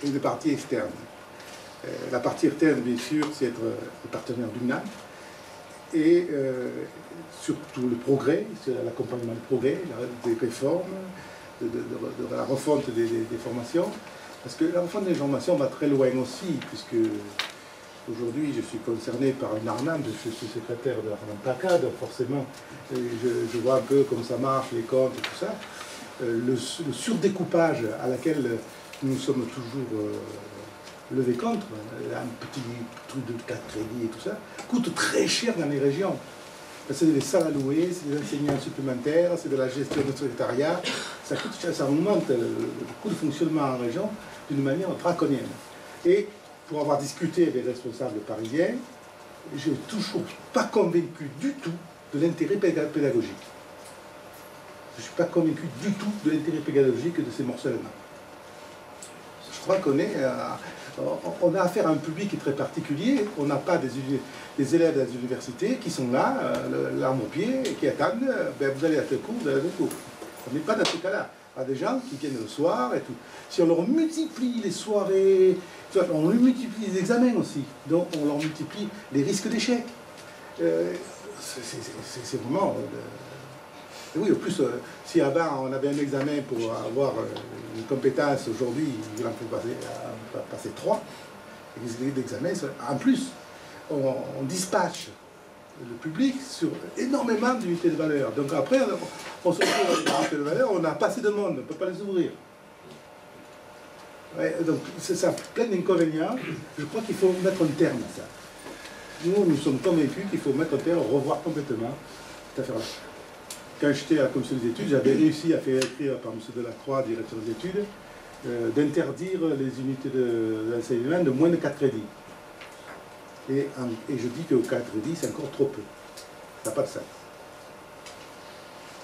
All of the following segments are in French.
et une partie externe. La partie externe, bien sûr, c'est être le partenaire du MNAM, et surtout le progrès, c'est l'accompagnement du progrès, des réformes, de la refonte des formations, parce que la refonte des formations va très loin aussi, puisque aujourd'hui je suis concerné par une ARNAM, je suis secrétaire de l'ARNAM PACA, donc forcément je vois un peu comment ça marche, les comptes et tout ça. Le surdécoupage à laquelle nous sommes toujours levés contre, un petit truc de 4 crédits et tout ça, coûte très cher dans les régions. C'est des salles à louer, c'est des enseignants supplémentaires, c'est de la gestion de secrétariat, ça coûte cher, ça augmente le coût de fonctionnement en région d'une manière draconienne. Et pour avoir discuté avec les responsables parisiens, je ne suis toujours pas convaincu du tout de l'intérêt pédagogique. Je ne suis pas convaincu du tout de l'intérêt pédagogique de ces morcellements. Je crois on a affaire à un public très particulier. On n'a pas des élèves des universités qui sont là, l'arme au pied, et qui attendent, ben, vous allez à tel cours, vous allez à tel cours. On n'est pas dans ce cas-là. Il y a des gens qui viennent le soir et tout. Si on leur multiplie les soirées, on leur multiplie les examens aussi, donc on leur multiplie les risques d'échec. C'est vraiment... oui, en plus, si avant on avait un examen pour avoir une compétence, aujourd'hui il en faut passer 3 d'examens. En plus, on dispatche le public sur énormément d'unités de valeur. Donc après, on se retrouve avec des unités de valeur, on n'a pas assez de monde, on ne peut pas les ouvrir. Ouais, donc ça a plein d'inconvénients. Je crois qu'il faut mettre un terme à ça. Nous sommes convaincus qu'il faut mettre un terme, revoir complètement cette affaire-là. Quand j'étais à la commission des études, j'avais réussi à faire écrire par M. Delacroix, directeur des études, d'interdire les unités d'enseignement de moins de 4 crédits. Et je dis que 4 crédits, c'est encore trop peu. Ça n'a pas de sens.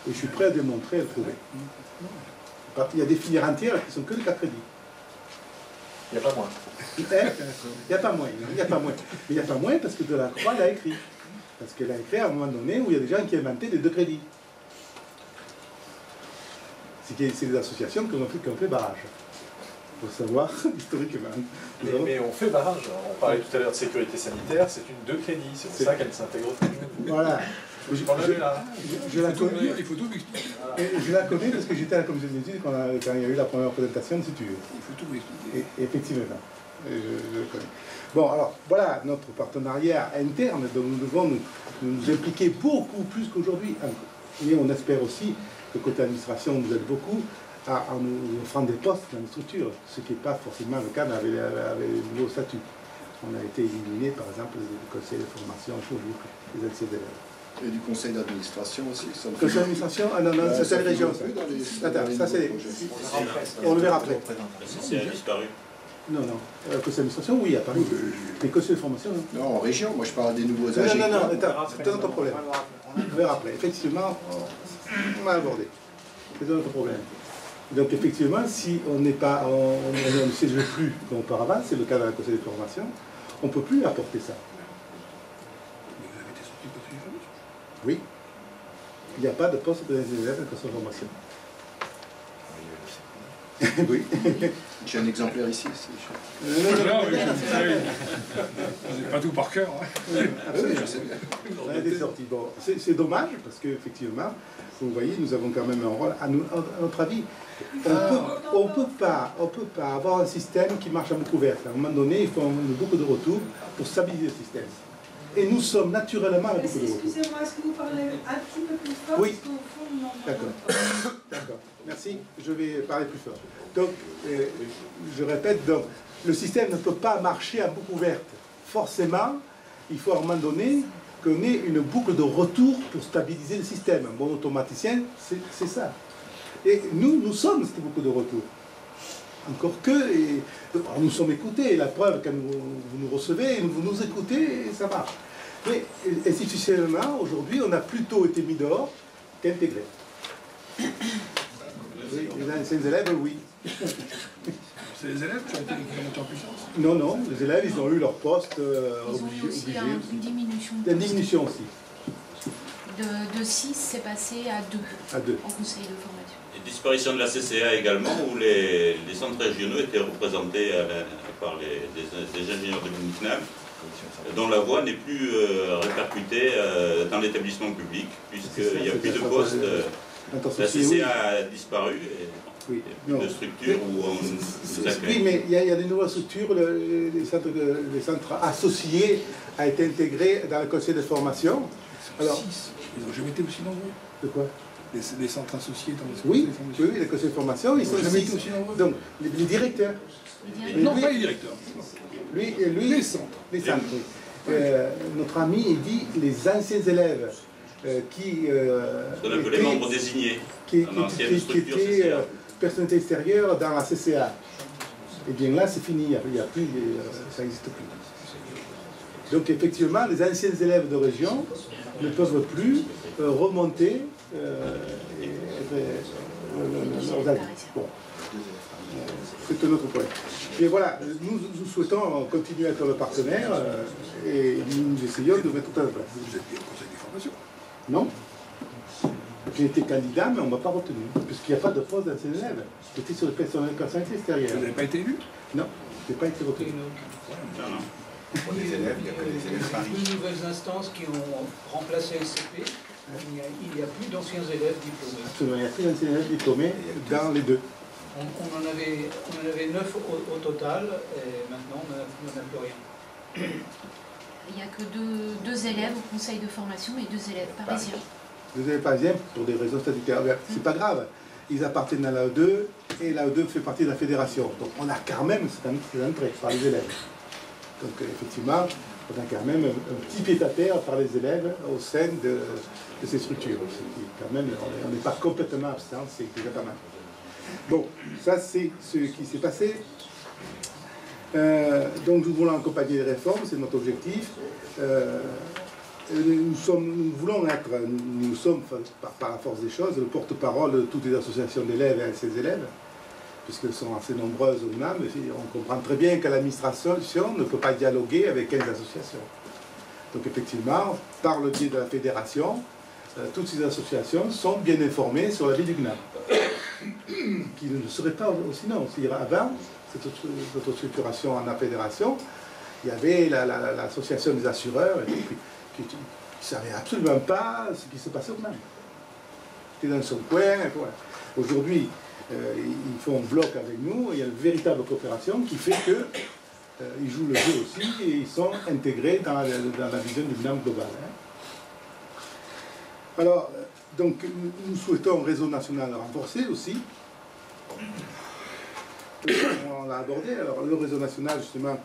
Et je suis prêt à démontrer et à le prouver. Il y a des filières entières qui sont que de 4 crédits. Il n'y a pas moins. Il n'y a pas moins. Il n'y a pas moins. Mais il n'y a pas moins parce que Delacroix l'a écrit. Parce qu'elle a écrit à un moment donné où il y a des gens qui inventaient des 2 crédits. C'est des associations qui ont fait barrage. Il faut savoir, historiquement. Mais on fait barrage. On parlait tout à l'heure de sécurité sanitaire, c'est une 2 crédits. C'est pour ça qu'elle s'intègre. Voilà. Je la connais. Il faut tout expliquer. Je la connais parce que j'étais à la commission des études quand il y a eu la première présentation de CETUE. Il faut tout expliquer. Effectivement. Je le connais. Bon, alors, voilà notre partenariat interne, donc nous devons nous impliquer beaucoup plus qu'aujourd'hui. Et on espère aussi que côté administration nous aide beaucoup en nous offrant des postes dans les structures, ce qui n'est pas forcément le cas avec les nouveaux statuts. On a été éliminé, par exemple, du conseil de formation pour les anciens élèves. Et du conseil d'administration aussi. Le conseil d'administration, ah non, ça c'est les régions. Attends, ça c'est... On le verra après. C'est disparu. Non, non. Le conseil d'administration, oui, à Paris. Les conseils de formation, non. Non, en région, moi je parle des nouveaux Non, âgés. non, non, attends, c'est un autre problème. On verra après. Effectivement, on va aborder. C'est un autre problème. Donc effectivement, si on n'est pas, on ne siège plus comme auparavant, c'est le cas dans le conseil de formation, on ne peut plus apporter ça. Mais vous avez été sorti de conseil de formation? Oui. Il n'y a pas de poste de élèves dans le conseil de formation. Oui. J'ai un exemplaire ici. Non, mais je n'ai pas tout par cœur. Je sais bien. On a des sorties. Bon, c'est dommage parce qu'effectivement, vous voyez, nous avons quand même un rôle. À notre avis, on peut pas avoir un système qui marche à boucle ouverte. À un moment donné, il faut beaucoup de retours pour stabiliser le système. Et nous sommes naturellement à boucle de retour. Excusez-moi, est-ce que vous parlez un petit peu plus fort? Oui. Parce qu'au fond, non. D'accord. D'accord. Merci. Je vais parler plus fort. Donc, je répète, donc, le système ne peut pas marcher à boucle ouverte. Forcément, il faut à un moment donné qu'on ait une boucle de retour pour stabiliser le système. Un bon automaticien, c'est ça. Et nous sommes cette boucle de retour. Encore que, nous sommes écoutés. La preuve, quand vous nous recevez, vous nous écoutez, et ça marche. Mais institutionnellement, aujourd'hui, on a plutôt été mis dehors qu'intégrés. Oui, les anciens élèves, oui. C'est les élèves qui ont été montés en puissance? Non, non, les élèves, ils ont eu leur poste Ils ont eu aussi une diminution. Il y a une diminution aussi. De 6, c'est passé à 2. À 2. En conseil de formation. Et disparition de la CCA également, où les centres régionaux étaient représentés par des ingénieurs de l'UNICNAM, dont la voix n'est plus répercutée dans l'établissement public, puisqu'il n'y a plus de poste. La CCA a disparu. Oui, il y a plus de structures où on nous accueille. Oui, mais il y a des nouvelles structures. Les centres associés a été intégré dans le conseil de formation. Alors, ils n'ont jamais été aussi nombreux. De quoi? Les centres associés dans les oui, oui, les conseils de formation, ils sont jamais été 6. aussi nombreux. Donc, les directeurs. Non, pas les directeurs. Lui, les centres. Les centres, oui. Notre ami, il dit les anciens élèves qui ce qu'on appelait membres désignés qui dans l'ancienne structure étaient CCA. personnalité extérieure dans la CCA. Et bien là, c'est fini, il n'y a plus, ça n'existe plus. Donc effectivement, les anciens élèves de région ne peuvent plus remonter leurs avis. Bon. C'est un autre point. Et voilà, nous souhaitons continuer à être le partenaire et nous essayons de mettre tout en place. Vous êtes bien au conseil des formations? Non. J'ai été candidat, mais on ne m'a pas retenu, puisqu'il n'y a pas de poste d'ancien élève. J'étais sur le personnalité extérieure. Vous n'avez pas été élu? Non, je n'ai pas été retenu. Non, non. Pour les élèves, il n'y a que les élèves Paris. Il y a deux nouvelles instances qui ont remplacé LCP. Il n'y a plus d'anciens élèves diplômés. Absolument, il y a plus d'anciens élèves diplômés dans les deux. On en avait 9 au total, et maintenant on n'a plus rien. Il n'y a que deux élèves au conseil de formation et 2 élèves parisiens. 2 élèves parisiens pour des raisons statutaires. C'est pas grave. Ils appartiennent à l'AE2 et l'AE2 fait partie de la fédération. Donc on a quand même cette entrée par les élèves. Donc effectivement, on a quand même un petit pied-à-terre par les élèves au sein de ces structures. Quand même, on n'est pas complètement absent, c'est déjà pas mal. Bon, ça c'est ce qui s'est passé. Donc nous voulons accompagner les réformes, c'est notre objectif. Nous sommes, par la force des choses, le porte-parole de toutes les associations d'élèves et de ces élèves, puisqu'elles sont assez nombreuses au NAM. On comprend très bien que l'administration ne peut pas dialoguer avec 15 associations. Donc effectivement, par le biais de la fédération, toutes ces associations sont bien informées sur la vie du GNAM, qui ne serait pas sinon. Avant, notre structuration en la fédération, il y avait l'association des assureurs qui ne savait absolument pas ce qui se passait au GNAM. C'était dans son coin. Voilà. Aujourd'hui, ils font un bloc avec nous, il y a une véritable coopération qui fait qu'ils jouent le jeu aussi et ils sont intégrés dans la vision du GNAM global. Hein. Alors, donc, nous souhaitons un réseau national renforcé aussi. On l'a abordé. Alors, le réseau national, justement,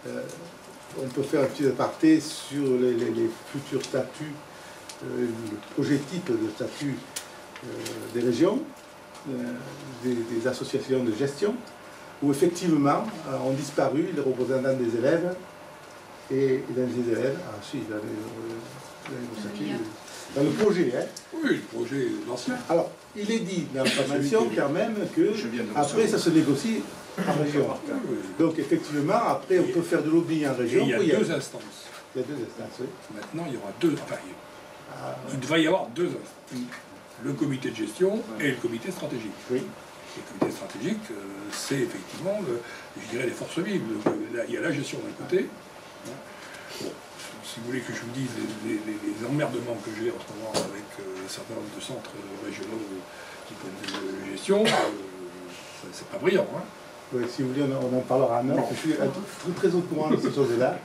on peut faire un petit aparté sur les futurs statuts, le projet type de statut des régions, des associations de gestion, où effectivement ont disparu les représentants des élèves et des élèves. Ah si, dans le projet, hein. Oui, le projet l'ancien. Alors, il est dit dans la formation quand même que après ça se négocie en région. Donc effectivement, après on peut faire de lobbying en région. Et il y a 2 instances. Il y a 2 instances, oui. Maintenant, il y aura 2. Enfin, il devrait y avoir 2 instances. Le comité de gestion et le comité stratégique. Oui. Le comité stratégique, c'est effectivement, je dirais, les forces vives. Il y a la gestion d'un côté. Bon, si vous voulez que je vous dise les emmerdements que j'ai en ce moment avec un certain nombre de centres régionaux du point de vue de gestion, c'est pas brillant. Hein. Oui, si vous voulez, on en parlera un autre. Je suis très au courant de ces choses-là.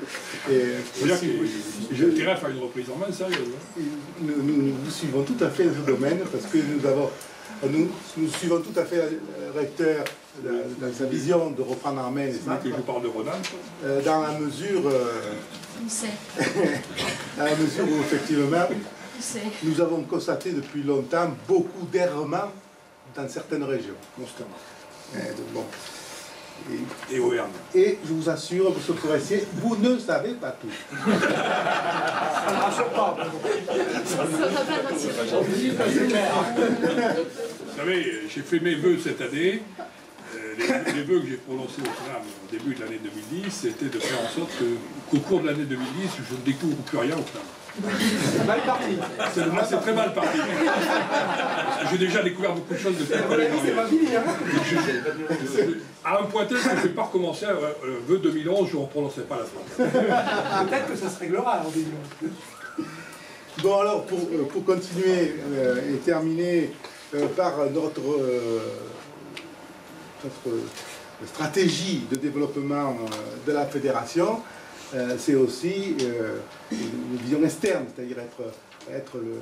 J'ai intérêt à faire une reprise en main sérieuse. Hein. Nous suivons tout à fait ce domaine parce que nous suivons tout à fait le recteur dans sa vision de reprendre en main les centres. Que je parle de Ronan. Dans la mesure. On sait. Dans la mesure où effectivement, nous avons constaté depuis longtemps beaucoup d'errements dans certaines régions. Constamment. Bon. Et Auvergne. Et je vous assure, monsieur le Forestier, vous ne savez pas tout. Ça ne marche pas. Vous savez, j'ai fait mes vœux cette année. Les vœux que j'ai prononcés au début de l'année 2010, c'était de faire en sorte qu'au cours de l'année 2010, je ne découvre plus rien au FNAM. Mal parti. C'est très mal parti. J'ai déjà découvert beaucoup de choses depuis le collège. C'est pas fini, hein. À un point tel que je ne vais pas recommencer vœu 2011, je ne prononcerai pas la phrase. Peut-être que ça se réglera en 2011. Bon, alors, pour continuer et terminer par notre stratégie de développement de la fédération, c'est aussi une vision externe, c'est-à-dire être le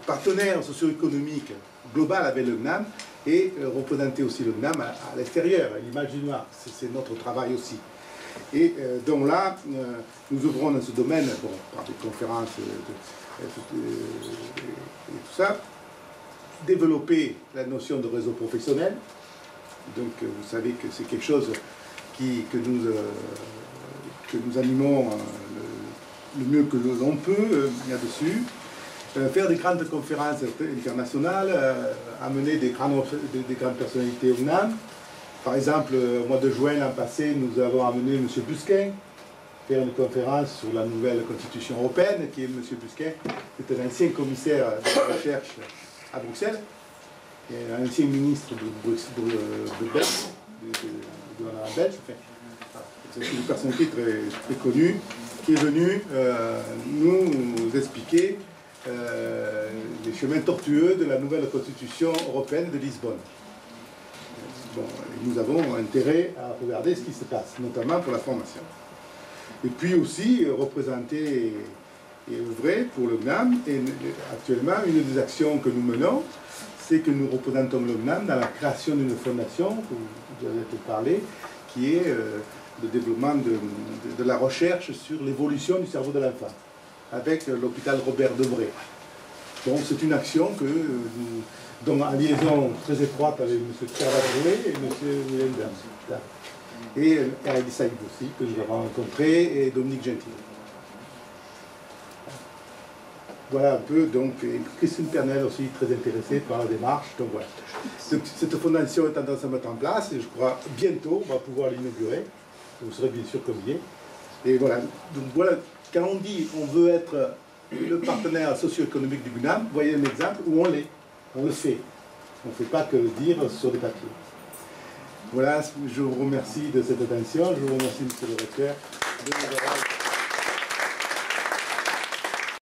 partenaire socio-économique global avec le CNAM et représenter aussi le CNAM à l'extérieur, à l'image du noir. C'est notre travail aussi. Et donc là, nous ouvrons dans ce domaine, bon, par des conférences et tout ça, développer la notion de réseau professionnel. Donc vous savez que c'est quelque chose que nous animons le mieux que l'on peut là-dessus. Faire des grandes conférences internationales, amener des grandes personnalités au CNAM. Par exemple, au mois de juin l'an passé, nous avons amené M. Busquin faire une conférence sur la nouvelle constitution européenne, qui est M. Busquin, qui est un ancien commissaire de la recherche à Bruxelles, et un ancien ministre de la Belge. C'est une personnalité très connue, qui est venue nous expliquer les chemins tortueux de la nouvelle constitution européenne de Lisbonne. Bon, nous avons intérêt à regarder ce qui se passe, notamment pour la formation. Et puis aussi représenter et œuvrer pour le CNAM. Et actuellement, une des actions que nous menons, c'est que nous représentons le CNAM dans la création d'une fondation, que vous avez parlé, qui est le développement de la recherche sur l'évolution du cerveau de l'enfant, avec l'hôpital Robert Debré. Donc c'est une action que dont en liaison très étroite avec M. Pierre Ladrouet et M. Willenberg. Et Ali Saïd aussi, que nous avons rencontré, et Dominique Gentil. Voilà un peu, donc, et Christine Pernel aussi très intéressée par la démarche. Donc voilà. Cette fondation est tendance à se mettre en place, et je crois bientôt on va pouvoir l'inaugurer. Vous serez bien sûr conviés. Et voilà. Donc voilà, quand on dit on veut être le partenaire socio-économique du CNAM, vous voyez un exemple où on l'est. On le fait. On ne fait pas que le dire sur des papiers. Voilà, je vous remercie de cette attention. Je vous remercie, M. le recteur, de nous avoir...